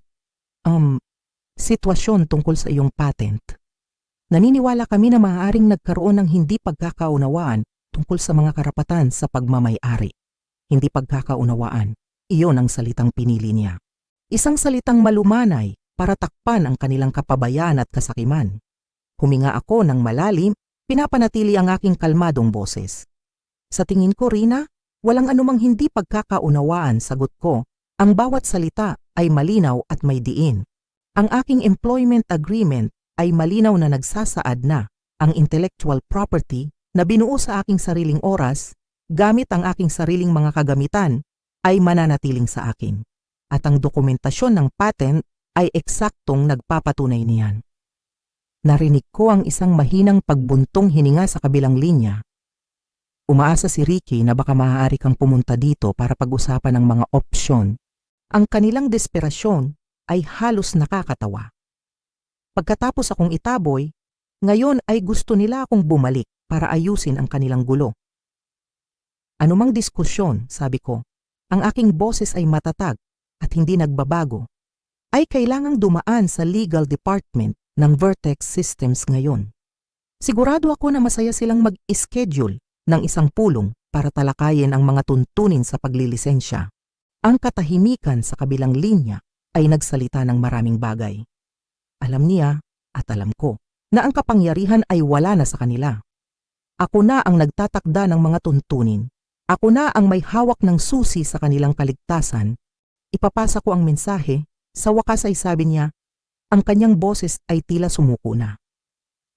sitwasyon tungkol sa iyong patent. Naniniwala kami na maaaring nagkaroon ng hindi pagkakaunawaan tungkol sa mga karapatan sa pagmamay-ari. Hindi pagkakaunawaan, iyon ang salitang pinili niya. Isang salitang malumanay para takpan ang kanilang kapabayaan at kasakiman. Huminga ako ng malalim, pinapanatili ang aking kalmadong boses. Sa tingin ko, Rina, walang anumang hindi pagkakaunawaan, sagot ko. Ang bawat salita ay malinaw at may diin. Ang aking employment agreement ay malinaw na nagsasaad na ang intellectual property na binuo sa aking sariling oras, gamit ang aking sariling mga kagamitan, ay mananatiling sa akin. At ang dokumentasyon ng patent ay eksaktong nagpapatunay niyan. Narinig ko ang isang mahinang pagbuntong hininga sa kabilang linya. Umaasa si Ricky na baka maaari kang pumunta dito para pag-usapan ng mga opsyon. Ang kanilang desperasyon ay halos nakakatawa. Pagkatapos akong itaboy, ngayon ay gusto nila akong bumalik para ayusin ang kanilang gulo. Anumang diskusyon, sabi ko, ang aking boses ay matatag at hindi nagbabago, ay kailangang dumaan sa legal department ng Vertex Systems ngayon. Sigurado ako na masaya silang mag-schedule ng isang pulong para talakayin ang mga tuntunin sa paglilisensya. Ang katahimikan sa kabilang linya ay nagsalita ng maraming bagay. Alam niya at alam ko na ang kapangyarihan ay wala na sa kanila. Ako na ang nagtatakda ng mga tuntunin. Ako na ang may hawak ng susi sa kanilang kaligtasan. Ipapasa ko ang mensahe, sa wakas ay sabi niya, ang kanyang boses ay tila sumuko na.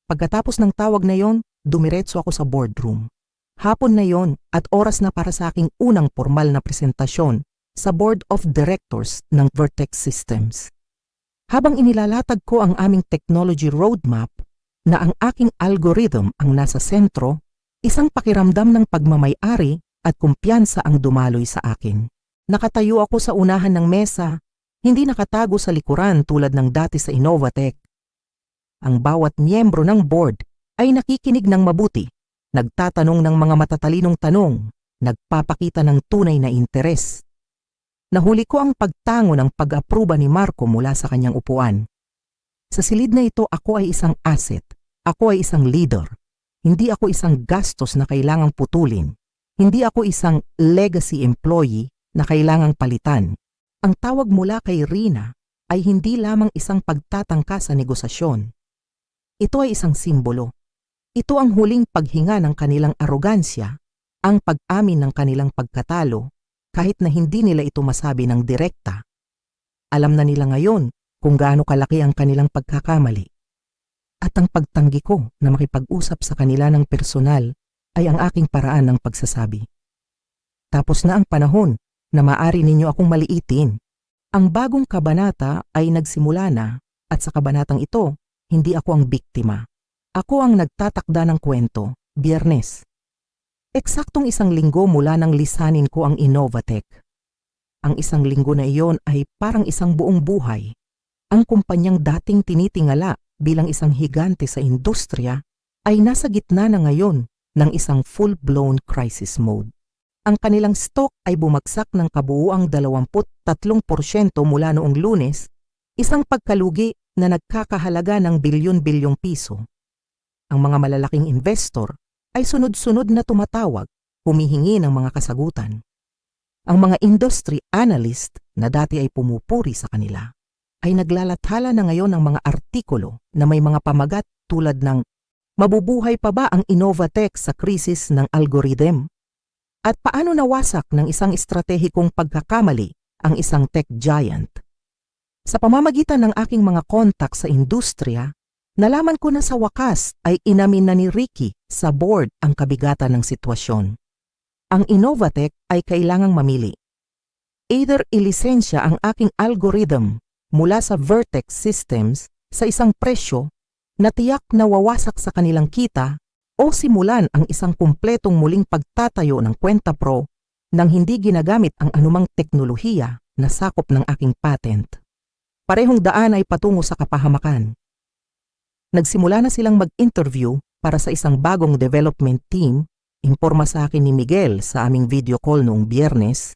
Pagkatapos ng tawag na yon, dumiretso ako sa boardroom. Hapon na yon at oras na para sa aking unang formal na presentasyon sa Board of Directors ng Vertex Systems. Habang inilalatag ko ang aming technology roadmap na ang aking algorithm ang nasa sentro, isang pakiramdam ng pagmamay-ari at kumpiyansa ang dumaloy sa akin. Nakatayo ako sa unahan ng mesa, hindi nakatago sa likuran tulad ng dati sa Innovatec. Ang bawat miyembro ng board ay nakikinig ng mabuti, nagtatanong ng mga matatalinong tanong, nagpapakita ng tunay na interes. Nahuli ko ang pagtango ng pag-apruba ni Marco mula sa kanyang upuan. Sa silid na ito, ako ay isang asset, ako ay isang leader. Hindi ako isang gastos na kailangang putulin. Hindi ako isang legacy employee na kailangang palitan. Ang tawag mula kay Rina ay hindi lamang isang pagtatangka sa negosasyon. Ito ay isang simbolo. Ito ang huling paghinga ng kanilang arogansya, ang pag-amin ng kanilang pagkatalo, kahit na hindi nila ito masabi ng direkta. Alam na nila ngayon kung gaano kalaki ang kanilang pagkakamali. At ang pagtanggi ko na makipag-usap sa kanila ng personal ay ang aking paraan ng pagsasabi. Tapos na ang panahon na maaari ninyo akong maliitin. Ang bagong kabanata ay nagsimula na at sa kabanatang ito, hindi ako ang biktima. Ako ang nagtatakda ng kwento, Biyernes. Eksaktong isang linggo mula nang lisanin ko ang Innovatec. Ang isang linggo na iyon ay parang isang buong buhay. Ang kumpanyang dating tinitingala bilang isang higante sa industriya ay nasa gitna na ngayon ng isang full-blown crisis mode. Ang kanilang stock ay bumagsak ng kabuuang 23% mula noong Lunes, isang pagkalugi na nagkakahalaga ng bilyon-bilyong piso. Ang mga malalaking investor ay sunod-sunod na tumatawag, humihingi ng mga kasagutan. Ang mga industry analyst na dati ay pumupuri sa kanila ay naglalathala na ngayon ng mga artikulo na may mga pamagat tulad ng mabubuhay pa ba ang Innovatec sa krisis ng algorithm? At paano nawasak ng isang estratehikong pagkakamali ang isang tech giant? Sa pamamagitan ng aking mga kontak sa industriya, nalaman ko na sa wakas ay inamin na ni Ricky sa board ang kabigatan ng sitwasyon. Ang Innovatec ay kailangang mamili. Either ilisensya ang aking algorithm mula sa Vertex Systems sa isang presyo na tiyak na wawasak sa kanilang kita o simulan ang isang kumpletong muling pagtatayo ng Kwenta Pro nang hindi ginagamit ang anumang teknolohiya na sakop ng aking patent. Parehong daan ay patungo sa kapahamakan. Nagsimula na silang mag-interview para sa isang bagong development team, imporma sa akin ni Miguel sa aming video call noong Biyernes.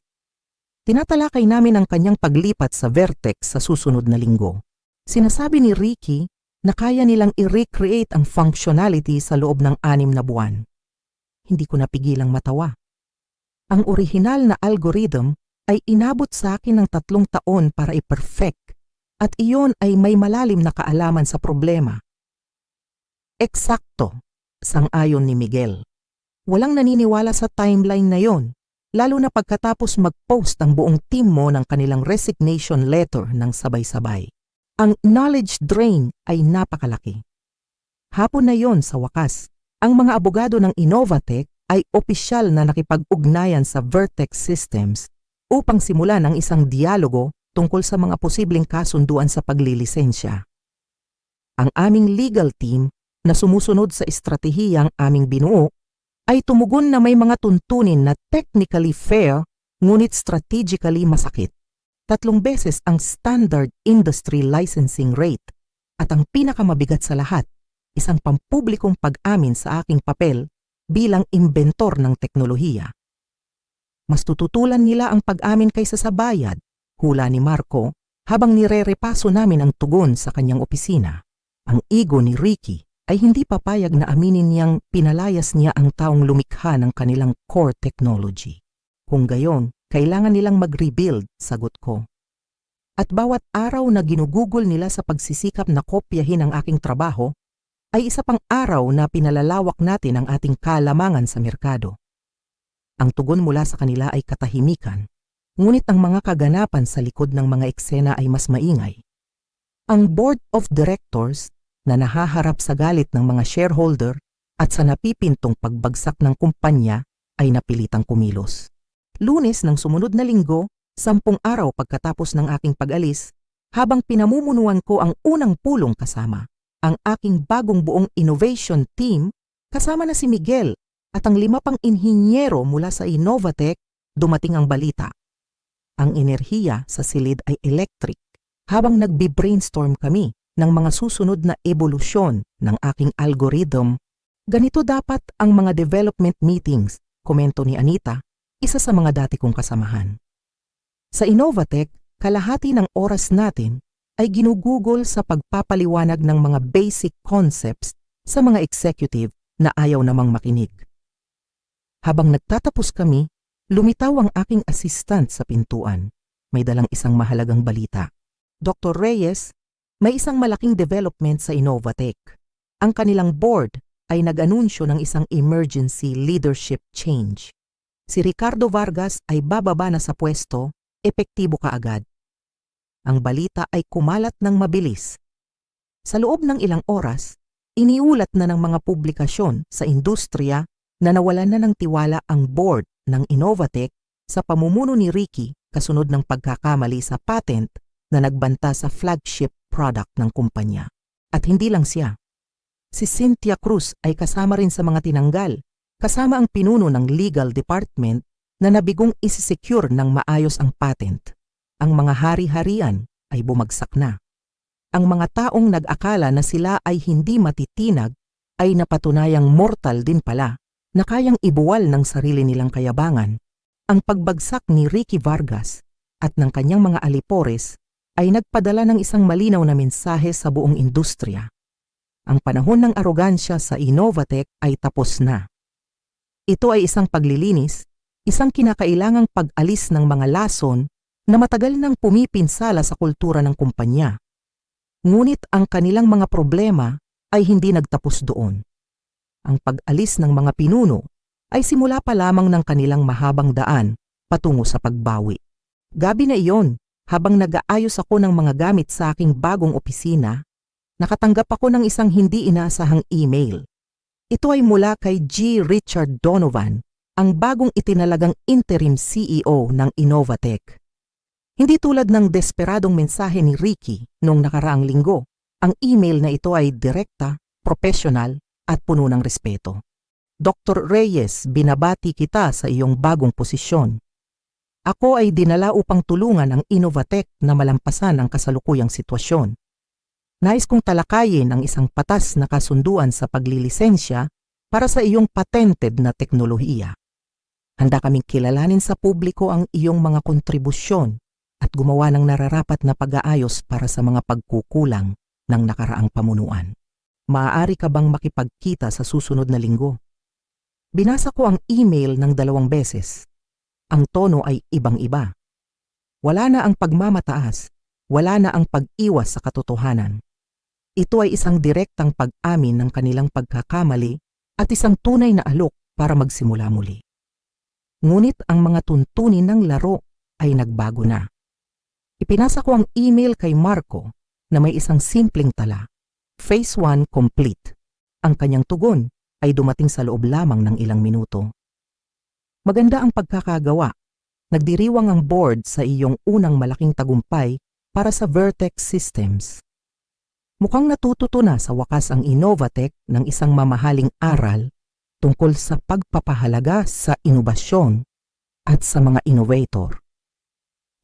Tinatalakay namin ang kanyang paglipat sa Vertex sa susunod na linggo. Sinasabi ni Ricky na kaya nilang i-recreate ang functionality sa loob ng 6 na buwan. Hindi ko napigilang matawa. Ang orihinal na algorithm ay inabot sa akin ng 3 taon para i-perfect at iyon ay may malalim na kaalaman sa problema. Eksakto, sang-ayon ni Miguel. Walang naniniwala sa timeline na yon, lalo na pagkatapos mag-post ang buong team mo ng kanilang resignation letter ng sabay-sabay. Ang knowledge drain ay napakalaki. Hapon na yon sa wakas, ang mga abogado ng Innovatec ay opisyal na nakipag-ugnayan sa Vertex Systems upang simulan ang isang dialogo tungkol sa mga posibleng kasunduan sa paglilisensya. Ang aming legal team na sumusunod sa estratehiyang aming binuo ay tumugon na may mga tuntunin na technically fair ngunit strategically masakit. 3 beses ang standard industry licensing rate at ang pinakamabigat sa lahat, isang pampublikong pag-amin sa aking papel bilang inventor ng teknolohiya. Mas tututulan nila ang pag-amin kaysa sa bayad, hula ni Marco habang nire-repaso namin ang tugon sa kanyang opisina. Ang ego ni Ricky ay hindi papayag na aminin niyang pinalayas niya ang taong lumikha ng kanilang core technology. Kung gayon, kailangan nilang mag-rebuild, sagot ko. At bawat araw na ginugugol nila sa pagsisikap na kopyahin ang aking trabaho, ay isa pang araw na pinalalawak natin ang ating kalamangan sa merkado. Ang tugon mula sa kanila ay katahimikan, ngunit ang mga kaganapan sa likod ng mga eksena ay mas maingay. Ang board of directors na nahaharap sa galit ng mga shareholder at sa napipintong pagbagsak ng kumpanya ay napilitang kumilos. Lunes ng sumunod na linggo, 10 araw pagkatapos ng aking pag-alis, habang pinamumunuan ko ang unang pulong kasama ang aking bagong buong innovation team, kasama na si Miguel at ang 5 pang inhinyero mula sa Innovatec, dumating ang balita. Ang enerhiya sa silid ay electric. Habang nagbi-brainstorm kami ng mga susunod na ebolusyon ng aking algorithm, ganito dapat ang mga development meetings, komento ni Anita, isa sa mga dati kong kasamahan. Sa Innovatech, kalahati ng oras natin ay ginugugol sa pagpapaliwanag ng mga basic concepts sa mga executive na ayaw namang makinig. Habang nagtatapos kami, lumitaw ang aking assistant sa pintuan. May dalang isang mahalagang balita. Dr. Reyes, may isang malaking development sa Innovatech. Ang kanilang board ay nag-anunsyo ng isang emergency leadership change. Si Ricardo Vargas ay bababa na sa pwesto, epektibo kaagad. Ang balita ay kumalat ng mabilis. Sa loob ng ilang oras, iniulat na ng mga publikasyon sa industriya na nawalan na ng tiwala ang board ng Innovatech sa pamumuno ni Ricky kasunod ng pagkakamali sa patent na nagbanta sa flagship product ng kumpanya. At hindi lang siya. Si Cynthia Cruz ay kasama rin sa mga tinanggal, kasama ang pinuno ng legal department na nabigong isisecure ng maayos ang patent. Ang mga hari-harian ay bumagsak na. Ang mga taong nag-akala na sila ay hindi matitinag ay napatunayang mortal din pala na kayang ibuwal ng sarili nilang kayabangan. Ang pagbagsak ni Ricky Vargas at ng kanyang mga alipores ay nagpadala ng isang malinaw na mensahe sa buong industriya. Ang panahon ng arogansya sa Innovatech ay tapos na. Ito ay isang paglilinis, isang kinakailangang pag-alis ng mga lason na matagal nang pumipinsala sa kultura ng kumpanya. Ngunit ang kanilang mga problema ay hindi nagtapos doon. Ang pag-alis ng mga pinuno ay simula pa lamang ng kanilang mahabang daan patungo sa pagbawi. Gabi na iyon, habang nag-aayos ako ng mga gamit sa aking bagong opisina, nakatanggap ako ng isang hindi inaasahang email. Ito ay mula kay G. Richard Donovan, ang bagong itinalagang interim CEO ng Innovatech. Hindi tulad ng desperadong mensahe ni Ricky noong nakaraang linggo, ang email na ito ay direkta, professional at puno ng respeto. Dr. Reyes, binabati kita sa iyong bagong posisyon. Ako ay dinala upang tulungan ang Innovatech na malampasan ang kasalukuyang sitwasyon. Nais kong talakayin ang isang patas na kasunduan sa paglilisensya para sa iyong patented na teknolohiya. Handa kaming kilalanin sa publiko ang iyong mga kontribusyon at gumawa ng nararapat na pag-aayos para sa mga pagkukulang ng nakaraang pamunuan. Maaari ka bang makipagkita sa susunod na linggo? Binasa ko ang email ng 2 beses. Ang tono ay ibang-iba. Wala na ang pagmamataas, wala na ang pag-iwas sa katotohanan. Ito ay isang direktang pag-amin ng kanilang pagkakamali at isang tunay na alok para magsimula muli. Ngunit ang mga tuntunin ng laro ay nagbago na. Ipinasa ko ang email kay Marco na may isang simpleng tala. Phase 1 complete. Ang kanyang tugon ay dumating sa loob lamang ng ilang minuto. Maganda ang pagkakagawa. Nagdiriwang ang board sa iyong unang malaking tagumpay para sa Vertex Systems. Mukhang natututo na sa wakas ang Innovatech ng isang mamahaling aral tungkol sa pagpapahalaga sa inobasyon at sa mga innovator.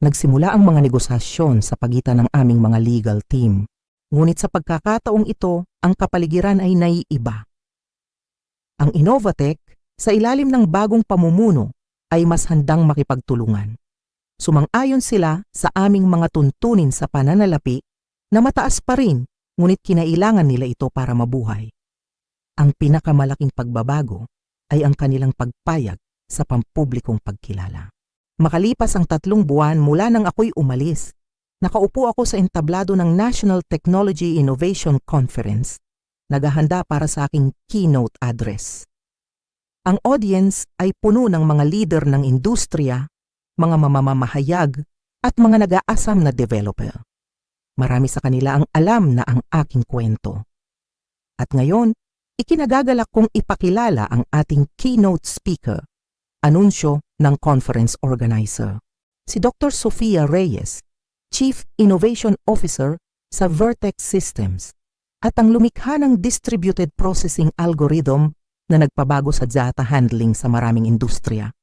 Nagsimula ang mga negosasyon sa pagitan ng aming mga legal team. Ngunit sa pagkakataong ito, ang kapaligiran ay naiiba. Ang Innovatech, sa ilalim ng bagong pamumuno, ay mas handang makipagtulungan. Sumang-ayon sila sa aming mga tuntunin sa pananalapi na mataas pa rin, ngunit kinailangan nila ito para mabuhay. Ang pinakamalaking pagbabago ay ang kanilang pagpayag sa pampublikong pagkilala. Makalipas ang 3 buwan mula nang ako'y umalis, nakaupo ako sa entablado ng National Technology Innovation Conference, naghahanda para sa aking keynote address. Ang audience ay puno ng mga leader ng industriya, mga mamamahayag at mga nag-aasam na developer. Marami sa kanila ang alam na ang aking kwento. At ngayon, ikinagagalak kong ipakilala ang ating keynote speaker, anunsyo ng conference organizer, si Dr. Sofia Reyes, Chief Innovation Officer sa Vertex Systems at ang lumikha ng distributed processing algorithm na nagpabago sa data handling sa maraming industriya.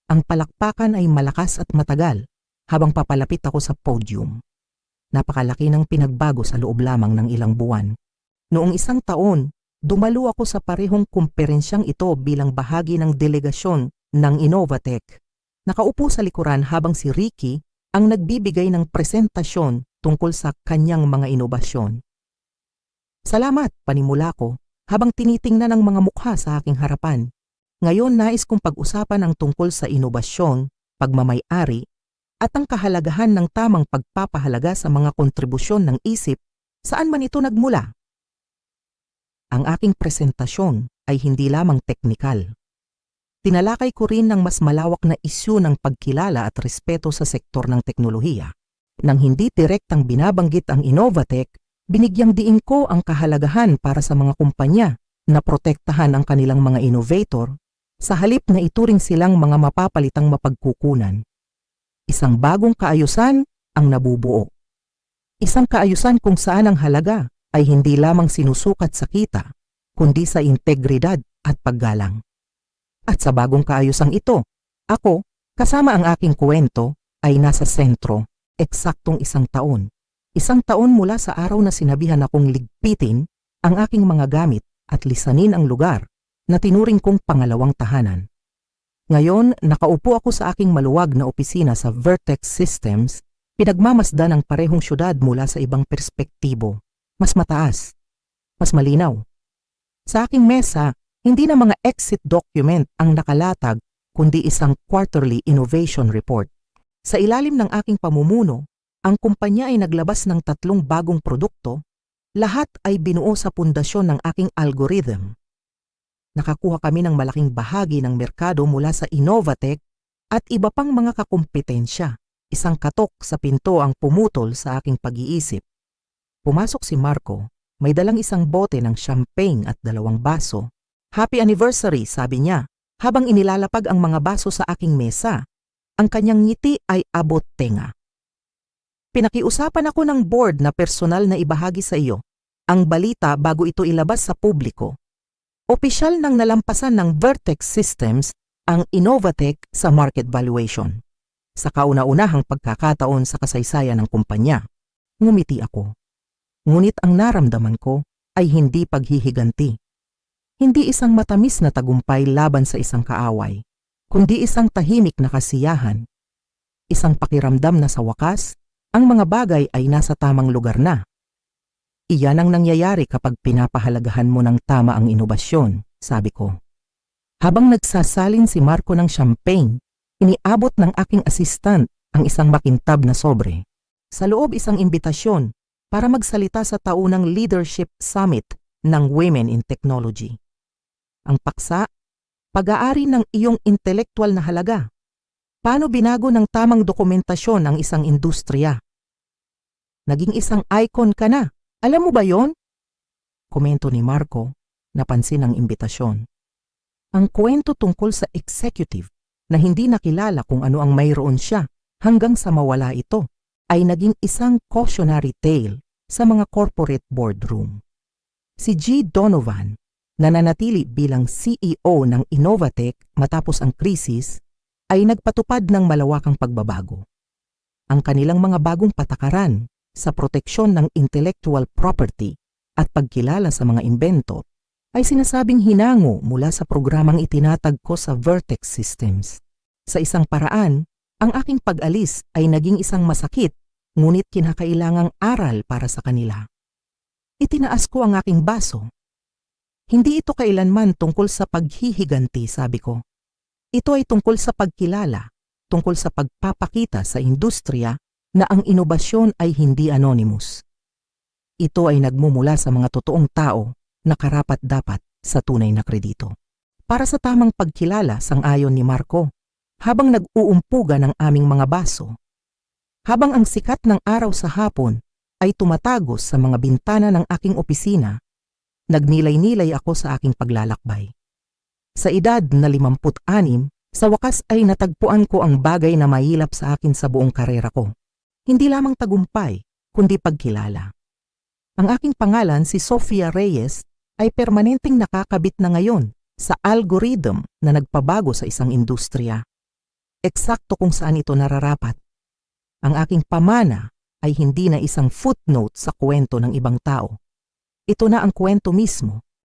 Ang palakpakan ay malakas at matagal habang papalapit ako sa podium. Napakalaki ng pinagbago sa loob lamang ng ilang buwan. Noong isang taon, dumalo ako sa parehong kumperensyang ito bilang bahagi ng delegasyon ng Innovatech. Nakaupo sa likuran habang si Ricky ang nagbibigay ng presentasyon tungkol sa kanyang mga inobasyon. Salamat, panimula ko, habang tinitingnan ang mga mukha sa aking harapan. Ngayon nais kong pag-usapan ang tungkol sa inobasyon, pagmamay-ari, at ang kahalagahan ng tamang pagpapahalaga sa mga kontribusyon ng isip saan man ito nagmula. Ang aking presentasyon ay hindi lamang teknikal. Tinalakay ko rin ng mas malawak na isyu ng pagkilala at respeto sa sektor ng teknolohiya. Nang hindi direktang binabanggit ang Innovatech, binigyang diin ko ang kahalagahan para sa mga kumpanya na protektahan ang kanilang mga innovator sa halip na ituring silang mga mapapalitang mapagkukunan. Isang bagong kaayusan ang nabubuo. Isang kaayusan kung saan ang halaga ay hindi lamang sinusukat sa kita, kundi sa integridad at paggalang. At sa bagong kaayusang ito, ako, kasama ang aking kwento, ay nasa sentro, eksaktong isang taon. Isang taon mula sa araw na sinabihan akong ligpitin ang aking mga gamit at lisanin ang lugar na tinuring kong pangalawang tahanan. Ngayon, nakaupo ako sa aking maluwag na opisina sa Vertex Systems, pinagmamasdan ang parehong syudad mula sa ibang perspektibo. Mas mataas, mas malinaw. Sa aking mesa, hindi na mga exit document ang nakalatag, kundi isang quarterly innovation report. Sa ilalim ng aking pamumuno, ang kumpanya ay naglabas ng 3 bagong produkto, lahat ay binuo sa pundasyon ng aking algorithm. Nakakuha kami ng malaking bahagi ng merkado mula sa Innovatech at iba pang mga kakumpetensya. Isang katok sa pinto ang pumutol sa aking pag-iisip. Pumasok si Marco, may dalang isang bote ng champagne at 2 baso. Happy anniversary, sabi niya, habang inilalapag ang mga baso sa aking mesa. Ang kanyang ngiti ay abot tenga. Pinakiusapan ako ng board na personal na ibahagi sa iyo ang balita bago ito ilabas sa publiko. Opisyal nang nalampasan ng Vertex Systems ang Innovatech sa market valuation. Sa kauna-unahang pagkakataon sa kasaysayan ng kumpanya, ngumiti ako. Ngunit ang naramdaman ko ay hindi paghihiganti. Hindi isang matamis na tagumpay laban sa isang kaaway, kundi isang tahimik na kasiyahan. Isang pakiramdam na sa wakas, ang mga bagay ay nasa tamang lugar na. Iyan ang nangyayari kapag pinapahalagahan mo ng tama ang inobasyon, sabi ko. Habang nagsasalin si Marco ng champagne, iniabot ng aking assistant ang isang makintab na sobre. Sa loob isang imbitasyon para magsalita sa taunang Leadership Summit ng Women in Technology. Ang paksa, pag-aari ng iyong intelektual na halaga. Paano binago ng tamang dokumentasyon ang isang industriya? Naging isang icon ka na. Alam mo ba yon? Komento ni Marco, napansin ang imbitasyon. Ang kwento tungkol sa executive na hindi nakilala kung ano ang mayroon siya hanggang sa mawala ito ay naging isang cautionary tale sa mga corporate boardroom. Si G. Donovan, nananatili bilang CEO ng Innovatech matapos ang krisis, ay nagpatupad ng malawakang pagbabago. Ang kanilang mga bagong patakaran sa proteksyon ng intellectual property at pagkilala sa mga imbento ay sinasabing hinango mula sa programang itinatag ko sa Vertex Systems. Sa isang paraan, ang aking pag-alis ay naging isang masakit ngunit kinakailangang aral para sa kanila. Itinaas ko ang aking baso. Hindi ito kailanman tungkol sa paghihiganti, sabi ko. Ito ay tungkol sa pagkilala, tungkol sa pagpapakita sa industriya na ang inobasyon ay hindi anonymous. Ito ay nagmumula sa mga totoong tao na karapat-dapat sa tunay na kredito. Para sa tamang pagkilala, sang-ayon ni Marco, habang nag-uumpuga ng aming mga baso, habang ang sikat ng araw sa hapon ay tumatagos sa mga bintana ng aking opisina, nagnilay-nilay ako sa aking paglalakbay. Sa edad na 56, sa wakas ay natagpuan ko ang bagay na mahilap sa akin sa buong karera ko. Hindi lamang tagumpay, kundi pagkilala. Ang aking pangalan, si Sofia Reyes, ay permanenteng nakakabit na ngayon sa algorithm na nagpabago sa isang industriya. eksakto kung saan ito nararapat. Ang aking pamana ay hindi na isang footnote sa kwento ng ibang tao. Ito na ang kwento mismo